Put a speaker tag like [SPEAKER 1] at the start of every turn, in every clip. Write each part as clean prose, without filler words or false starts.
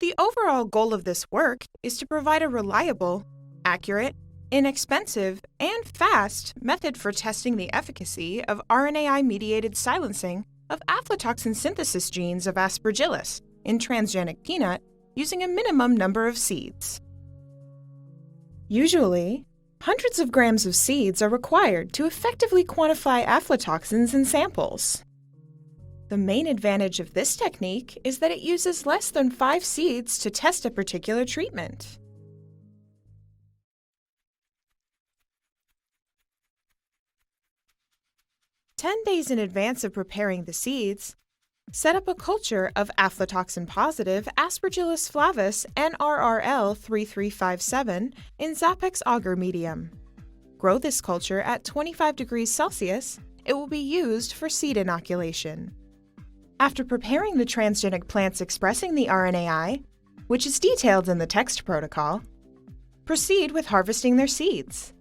[SPEAKER 1] The overall goal of this work is to provide a reliable, accurate, inexpensive, and fast method for testing the efficacy of RNAi-mediated silencing of aflatoxin synthesis genes of Aspergillus in transgenic peanut using a minimum number of seeds. Usually, hundreds of grams of seeds are required to effectively quantify aflatoxins in samples. The main advantage of this technique is that it uses less than 5 seeds to test a particular treatment. "10 days in advance of preparing the seeds, set up a culture of aflatoxin-positive Aspergillus flavus NRRL 3357 in Zapex agar medium. Grow this culture at 25 degrees Celsius. It will be used for seed inoculation. After preparing the transgenic plants expressing the RNAi, which is detailed in the text protocol, proceed with harvesting their seeds.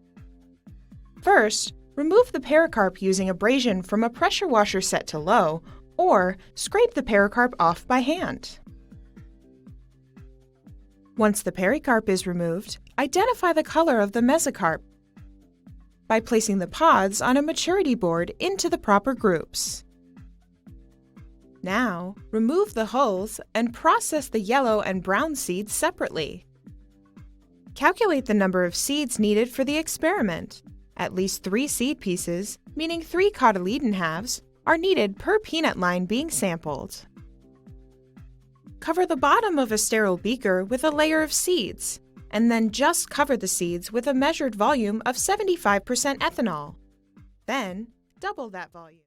[SPEAKER 1] First, remove the pericarp using abrasion from a pressure washer set to low, or scrape the pericarp off by hand. Once the pericarp is removed, identify the color of the mesocarp by placing the pods on a maturity board into the proper groups. Now, remove the hulls and process the yellow and brown seeds separately. Calculate the number of seeds needed for the experiment. At least 3 seed pieces, meaning 3 cotyledon halves, are needed per peanut line being sampled. Cover the bottom of a sterile beaker with a layer of seeds, and then just cover the seeds with a measured volume of 75% ethanol. Then, double that volume.